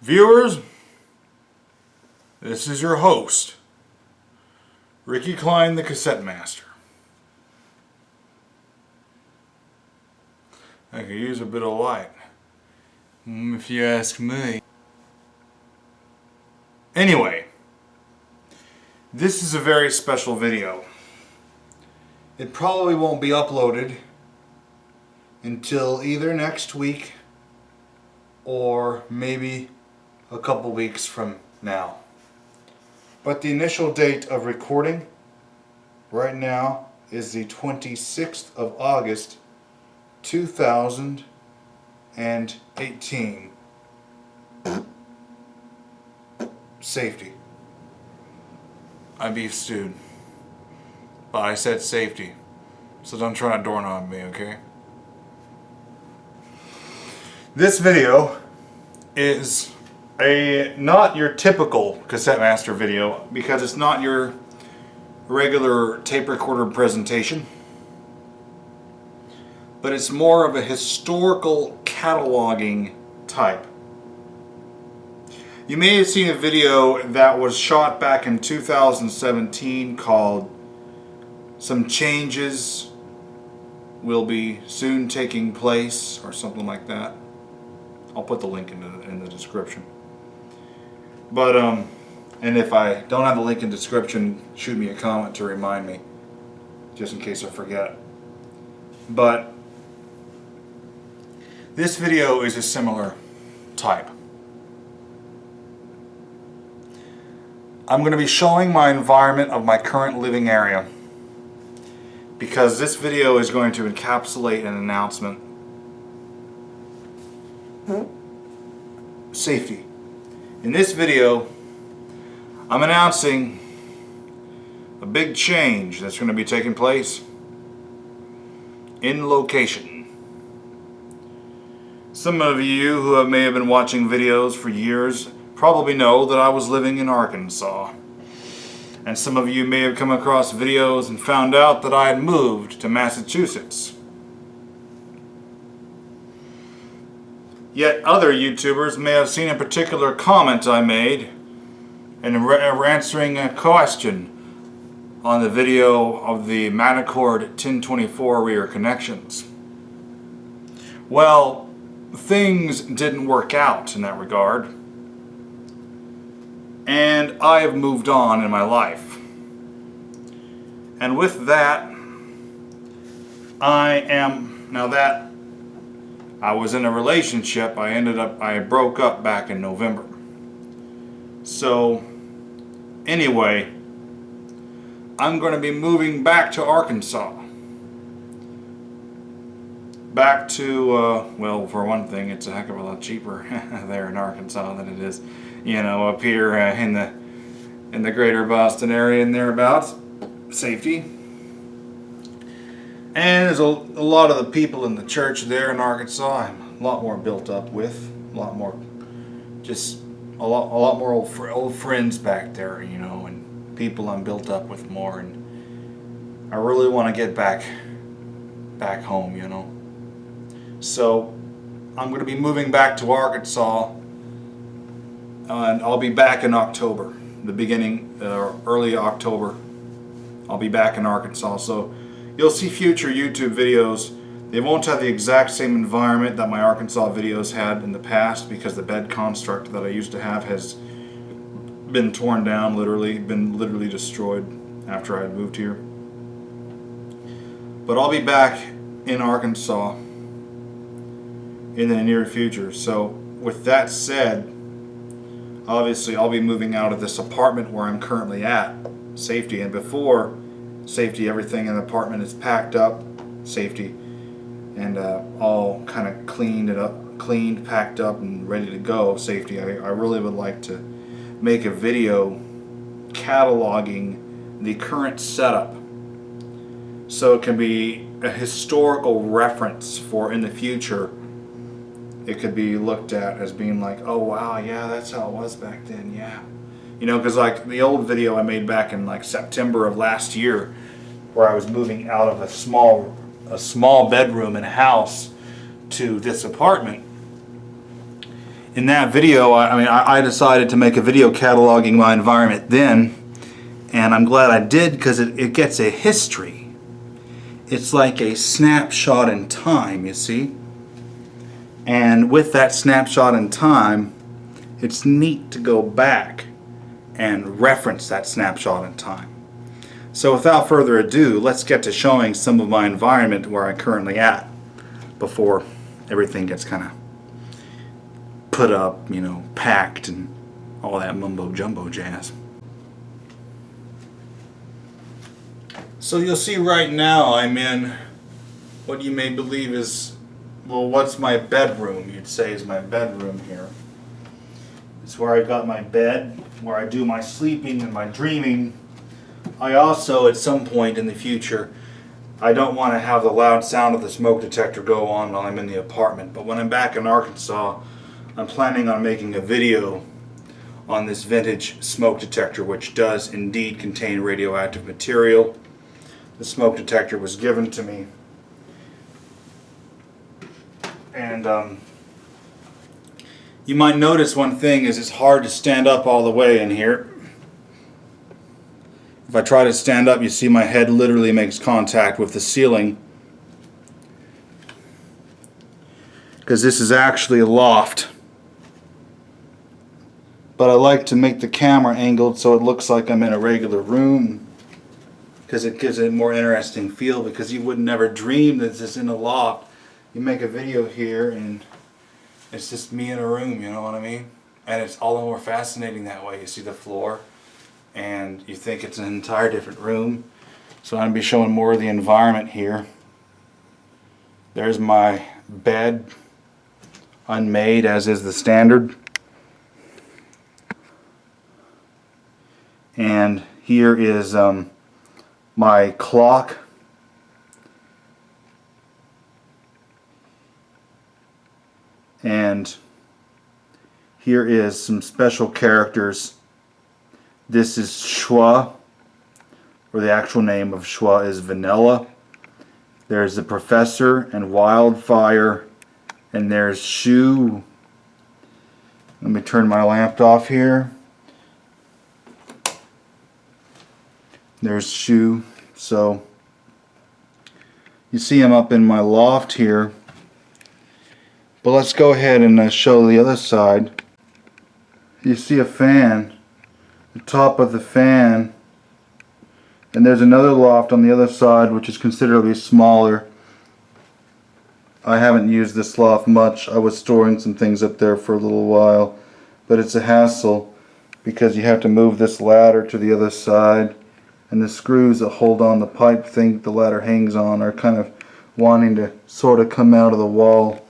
Viewers, this is your host, Ricky Klein, the Cassette Master. I could use a bit of light, if you ask me. Anyway, this is a very special video. It probably won't be uploaded until either next week or maybe a couple weeks from now. But the initial date of recording right now is the 26th of August 2018. Safety. I beef stewed. But I said safety. So don't try to doorknob me, okay? This video is not your typical Cassette Master video because it's not your regular tape recorder presentation, but it's more of a historical cataloging type. You may have seen a video that was shot back in 2017 called "Some Changes Will Be Soon Taking Place" or something like that. I'll put the link in the description. But, and if I don't have the link in the description, shoot me a comment to remind me, just in case I forget. But this video is a similar type. I'm going to be showing my environment of my current living area because this video is going to encapsulate an announcement. Safety. In this video, I'm announcing a big change that's going to be taking place in location. Some of you who may have been watching videos for years probably know that I was living in Arkansas. And some of you may have come across videos and found out that I had moved to Massachusetts. Yet other YouTubers may have seen a particular comment I made in answering a question on the video of the Manacord 1024 rear connections. Well, things didn't work out in that regard, and I have moved on in my life. And with that, I was in a relationship. I broke up back in November. So, anyway, I'm going to be moving back to Arkansas. Back to, well, for one thing, it's a heck of a lot cheaper there in Arkansas than it is, up here in the greater Boston area and thereabouts. Safety. And there's a lot of the people in the church there in Arkansas I'm a lot more built up with, a lot more old friends back there, and people I'm built up with more, and I really want to get back home, So I'm going to be moving back to Arkansas, and I'll be back in October, early October. I'll be back in Arkansas, so you'll see future YouTube videos. They won't have the exact same environment that my Arkansas videos had in the past because the bed construct that I used to have has been torn down, been literally destroyed after I had moved here. But I'll be back in Arkansas in the near future. So with that said, obviously I'll be moving out of this apartment where I'm currently at, safety, and before safety, everything in the apartment is packed up, safety, and all kind of cleaned, packed up, and ready to go, safety. I really would like to make a video cataloging the current setup so it can be a historical reference for in the future. It could be looked at as being like, oh wow, yeah, that's how it was back then, yeah. Because like the old video I made back in like September of last year, where I was moving out of a small bedroom in a house to this apartment, in that video, I decided to make a video cataloging my environment then, and I'm glad I did because it gets a history. It's like a snapshot in time, you see? And with that snapshot in time, it's neat to go back and reference that snapshot in time. So without further ado, let's get to showing some of my environment where I'm currently at before everything gets kind of put up, you know, packed and all that mumbo-jumbo-jazz. So you'll see right now I'm in what you may believe is, well, what's my bedroom? You'd say is my bedroom here. It's where I've got my bed, where I do my sleeping and my dreaming. I also, at some point in the future, I don't want to have the loud sound of the smoke detector go on while I'm in the apartment. But when I'm back in Arkansas, I'm planning on making a video on this vintage smoke detector, which does indeed contain radioactive material. The smoke detector was given to me. And you might notice one thing is it's hard to stand up all the way in here. If I try to stand up, you see my head literally makes contact with the ceiling. Because this is actually a loft. But I like to make the camera angled so it looks like I'm in a regular room. Because it gives it a more interesting feel, because you would never dream that this is in a loft. You make a video here and it's just me in a room, you know what I mean? And it's all the more fascinating that way. You see the floor and you think it's an entire different room. So I'm going to be showing more of the environment here. There's my bed, unmade as is the standard. And here is my clock. And here is some special characters. This is Schwa, or the actual name of Schwa is Vanilla. There's the Professor and Wildfire, and there's Shoe. Let me turn my lamp off here. There's Shoe. So you see him up in my loft here. But let's go ahead and show the other side. You see a fan, the top of the fan, and there's another loft on the other side which is considerably smaller. I haven't used this loft much. I was storing some things up there for a little while, but it's a hassle because you have to move this ladder to the other side, and the screws that hold on the pipe thing the ladder hangs on are kind of wanting to sort of come out of the wall.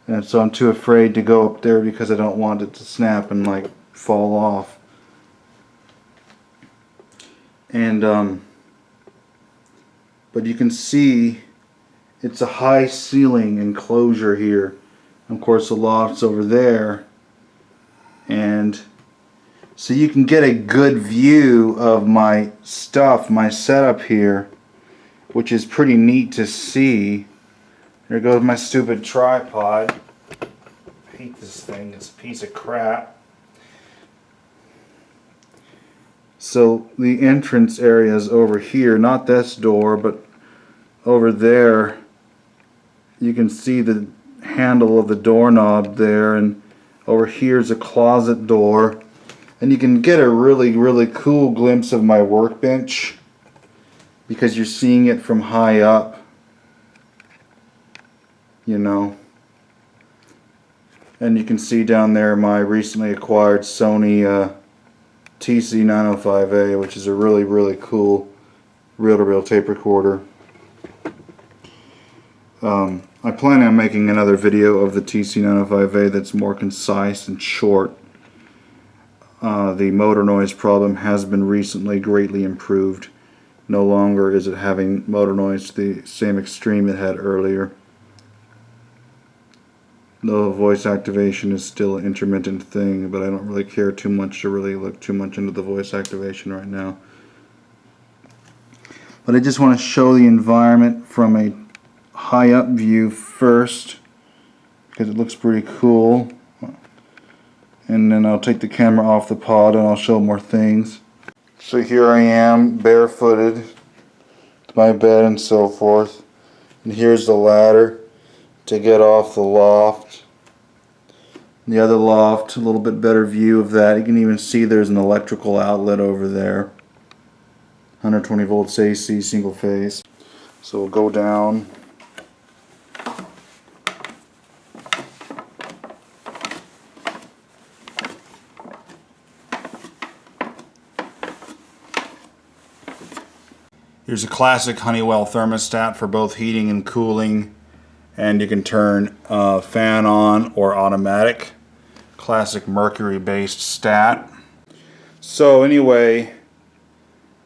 And so I'm too afraid to go up there because I don't want it to snap and like fall off. And but you can see it's a high ceiling enclosure here. Of course the loft's over there. And so you can get a good view of my stuff, my setup here, which is pretty neat to see. There goes my stupid tripod. I hate this thing, it's a piece of crap. So the entrance area is over here, not this door, but over there. You can see the handle of the doorknob there, and over here is a closet door. And you can get a really cool glimpse of my workbench because you're seeing it from high up. You know, and you can see down there my recently acquired Sony TC905A, which is a really cool reel-to-reel tape recorder. I plan on making another video of the TC905A that's more concise and short. The motor noise problem has been recently greatly improved. No longer is it having motor noise to the same extreme it had earlier. Though voice activation is still an intermittent thing, but I don't really care too much to really look too much into the voice activation right now. But I just want to show the environment from a high up view first, because it looks pretty cool. and then I'll take the camera off the pod and I'll show more things. So here I am, barefooted, to my bed and so forth. And here's the ladder to get off the loft. The other loft, a little bit better view of that. You can even see there's an electrical outlet over there. 120 volts AC, single phase. So we'll go down. Here's a classic Honeywell thermostat for both heating and cooling, and you can turn fan on or automatic. Classic mercury based stat. So anyway,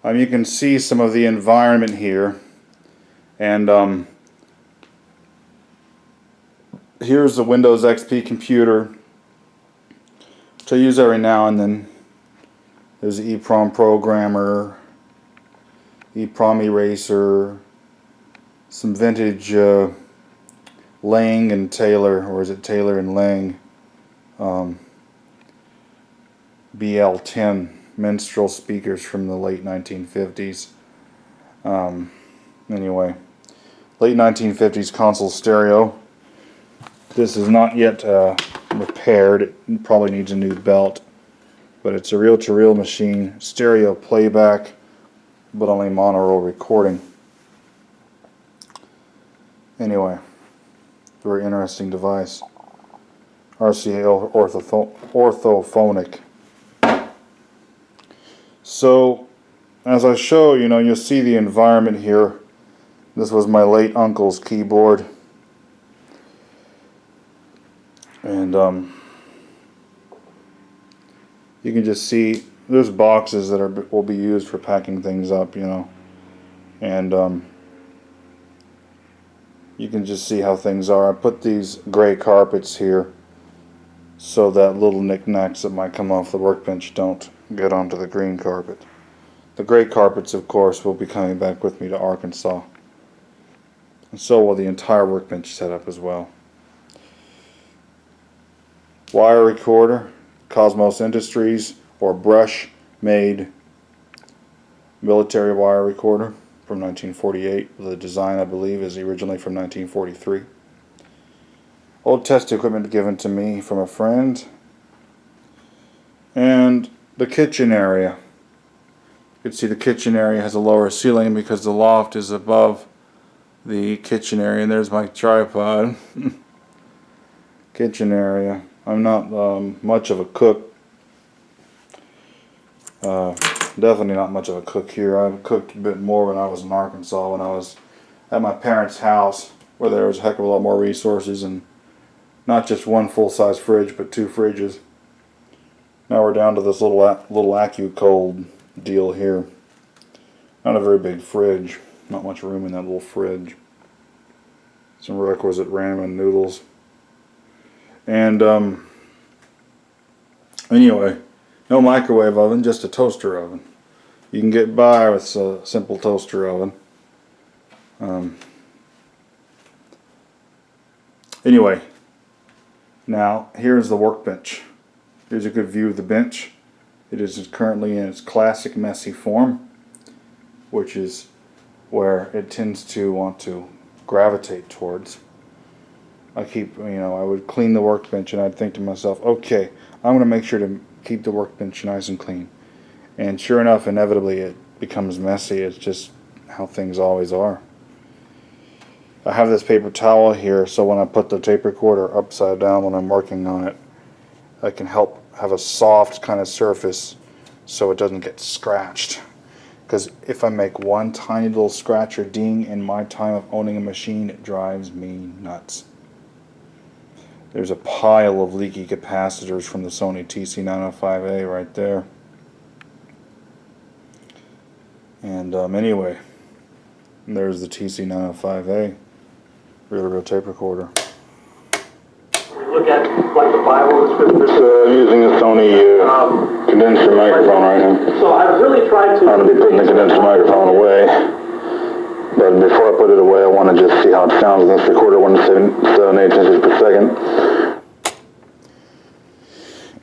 you can see some of the environment here, and here's the Windows XP computer, which I use every now and then. There's the EEPROM programmer, EEPROM eraser, some vintage Lang and Taylor, or is it Taylor and Lang, BL10 minstrel speakers from the late 1950s. Anyway, late 1950s console stereo. This is not yet repaired. It probably needs a new belt, but it's a reel-to-reel machine, stereo playback, but only monaural recording. Anyway, very interesting device. RCA orthophonic. So, as I show, you'll see the environment here. This was my late uncle's keyboard. And you can just see there's boxes that will be used for packing things up, and you can just see how things are. I put these gray carpets here so that little knickknacks that might come off the workbench don't get onto the green carpet. The gray carpets, of course, will be coming back with me to Arkansas, and so will the entire workbench setup as well. Wire recorder, Cosmos Industries or brush made military wire recorder from 1948. The design, I believe, is originally from 1943. Old test equipment given to me from a friend. And the kitchen area. You can see the kitchen area has a lower ceiling because the loft is above the kitchen area. And there's my tripod. Kitchen area. I'm not much of a cook. Definitely not much of a cook here. I cooked a bit more when I was in Arkansas, when I was at my parents' house, where there was a heck of a lot more resources and not just one full-size fridge, but 2 fridges. Now we're down to this little AccuCold deal here. Not a very big fridge. Not much room in that little fridge. Some requisite ramen noodles. And anyway, no microwave oven, just a toaster oven. You can get by with a simple toaster oven. Anyway, now here's the workbench. Here's a good view of the bench. It is currently in its classic messy form, which is where it tends to want to gravitate towards. I would clean the workbench and I'd think to myself, okay, I'm going to make sure to keep the workbench nice and clean. And sure enough, inevitably it becomes messy. It's just how things always are. I have this paper towel here, so when I put the tape recorder upside down when I'm working on it, I can help have a soft kind of surface so it doesn't get scratched. Because if I make one tiny little scratch or ding in my time of owning a machine, it drives me nuts. There's a pile of leaky capacitors from the Sony TC905A right there. And anyway, there's the TC905A reel-to-reel tape recorder. Look at like the Bible, the scriptures. I'm using a Sony condenser microphone right now. So I've really tried to. I'm going to be putting the condenser microphone away. But before I put it away, I want to just see how it sounds in this recorder, 1 7/8 inches per second.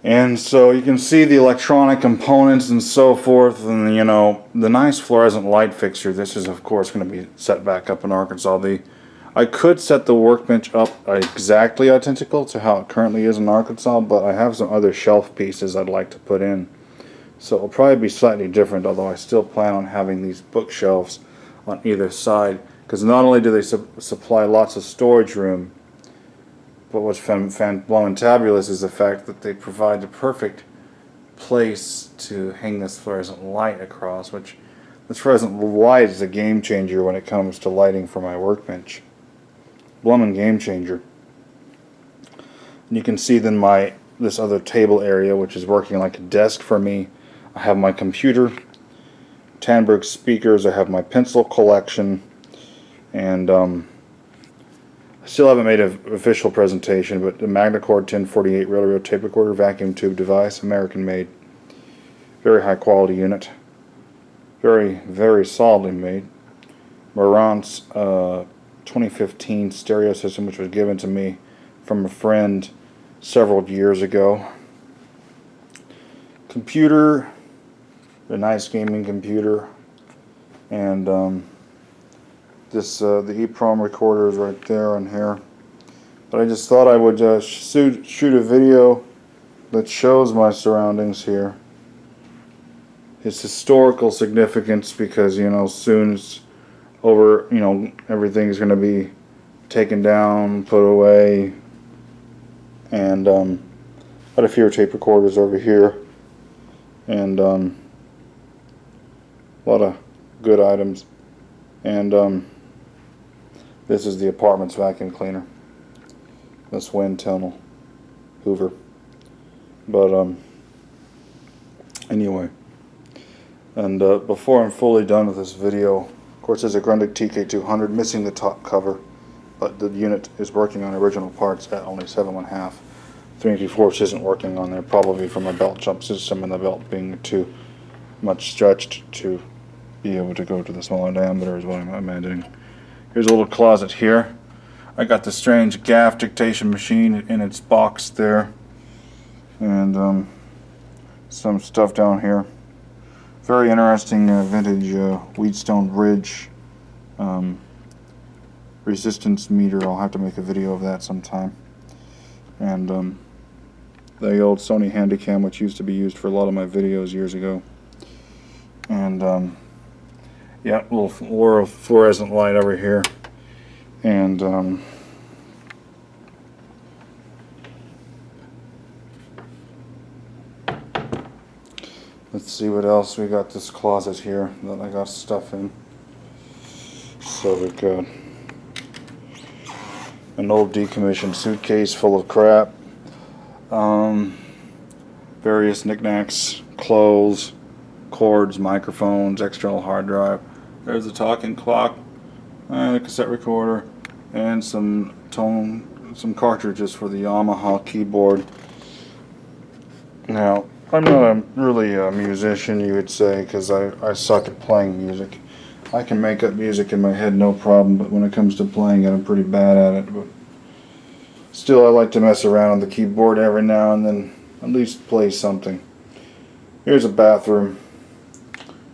And so you can see the electronic components and so forth, and you know, the nice fluorescent light fixture. This is of course going to be set back up in Arkansas. I could set the workbench up exactly identical to how it currently is in Arkansas, but I have some other shelf pieces I'd like to put in. So it'll probably be slightly different, although I still plan on having these bookshelves on either side, because not only do they supply lots of storage room, but what's fantabulous is the fact that they provide the perfect place to hang this fluorescent light across, which this fluorescent light is a game changer when it comes to lighting for my workbench. Bloomin' game changer. And you can see then this other table area, which is working like a desk for me. I have my computer, Tandberg speakers, I have my pencil collection, and I still haven't made an official presentation, but the Magnacord 1048 railroad tape recorder vacuum tube device, American made. Very high quality unit. Very, very solidly made. Marant's 2015 stereo system, which was given to me from a friend several years ago. Computer, a nice gaming computer, and the EEPROM recorder is right there and here. But I just thought I would shoot a video that shows my surroundings here. Its historical significance, because you know, soon it's over, you know, everything's going to be taken down, put away, and got a few tape recorders over here, and a lot of good items, and this is the apartment's vacuum cleaner. This wind tunnel Hoover. But anyway, and before I'm fully done with this video, of course there's a Grundig TK200 missing the top cover, but the unit is working on original parts at only 7.5. 3/4 isn't working on there, probably from a belt jump system and the belt being too much stretched to be able to go to the smaller diameter is what I'm imagining. Here's a little closet here. I got the strange gaff dictation machine in its box there, and some stuff down here. Very interesting vintage Wheatstone Ridge resistance meter. I'll have to make a video of that sometime. And the old Sony Handycam, which used to be used for a lot of my videos years ago. And yeah, little fluorescent light over here. And let's see what else we got. This closet here that I got stuff in. So we've got an old decommissioned suitcase full of crap, various knickknacks, clothes, cords, microphones, external hard drive. There's a talking clock, and a cassette recorder, and some cartridges for the Yamaha keyboard. Now, I'm not really a musician, you would say, because I suck at playing music. I can make up music in my head no problem, but when it comes to playing it, I'm pretty bad at it. But still, I like to mess around on the keyboard every now and then, at least play something. Here's a bathroom,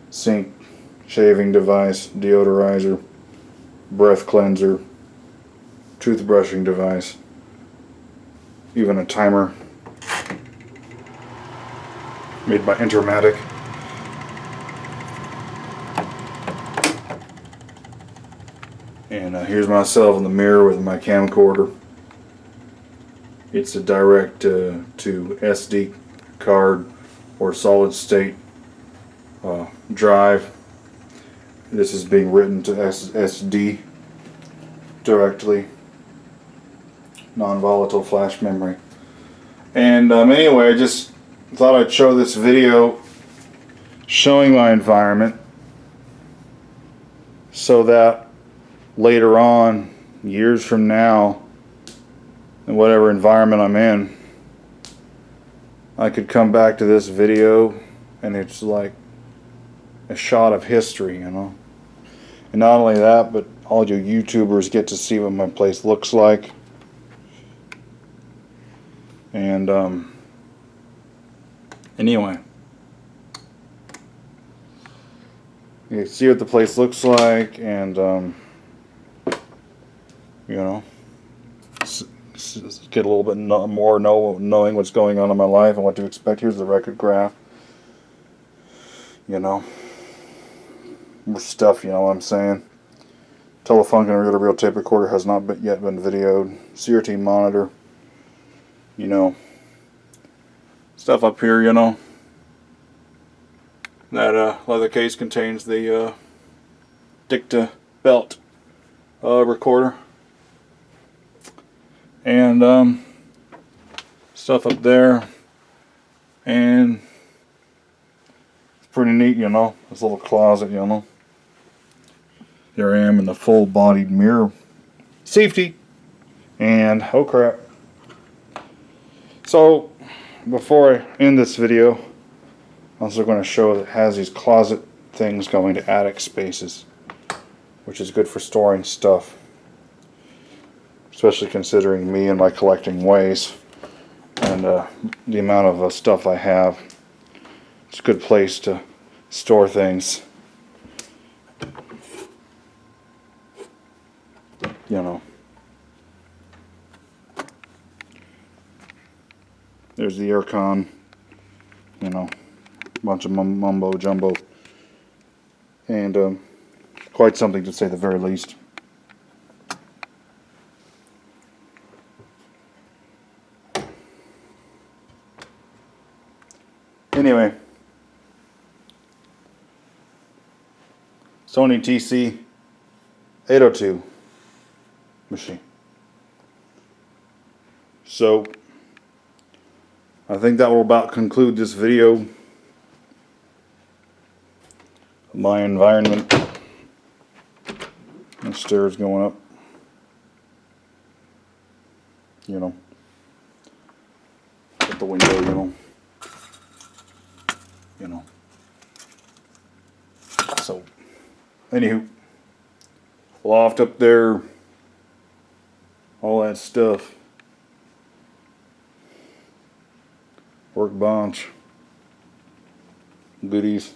sink, shaving device, deodorizer, breath cleanser, toothbrushing device, even a timer made by Intermatic. And here's myself in the mirror with my camcorder. It's a direct to SD card or solid state drive. This is being written to SSD directly, non-volatile flash memory. And anyway, I just thought I'd show this video showing my environment so that later on, years from now, in whatever environment I'm in, I could come back to this video and it's like a shot of history, you know. And not only that, but all you YouTubers get to see what my place looks like. And Anyway, you can see what the place looks like, and you know, get a little bit more knowing what's going on in my life and what to expect. Here's the record graph. You know, more stuff. You know what I'm saying? Telefunken reel-to-reel tape recorder has not yet been videoed. CRT monitor. You know, stuff up here. You know, that leather case contains the Dicta belt recorder. And stuff up there, and it's pretty neat, you know, this little closet, you know. Here I am in the full-bodied mirror safety, and oh crap. So before I end this video, I'm also going to show that it has these closet things going to attic spaces, which is good for storing stuff. Especially considering me and my collecting ways and the amount of stuff I have. It's a good place to store things. You know. There's the aircon. You know, a bunch of mumbo-jumbo. And quite something to say the very least. Anyway, Sony TC 802 machine. So, I think that will about conclude this video. My environment. The stairs going up. You know. At the window, you know. You know. So, anywho, loft up there, all that stuff. Workbench, goodies,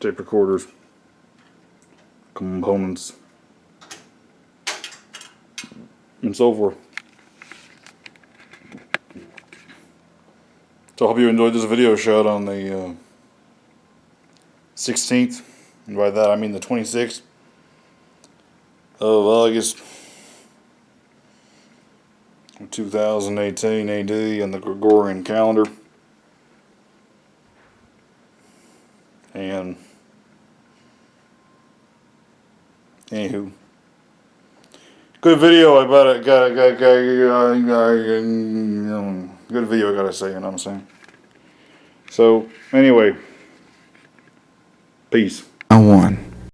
tape recorders, components, and so forth. So I hope you enjoyed this video shot on the 16th, and by that I mean the 26th of August 2018 AD in the Gregorian Calendar. And anywho, good video. I bet it got good video, I gotta say, you know what I'm saying? So, anyway, peace. I won.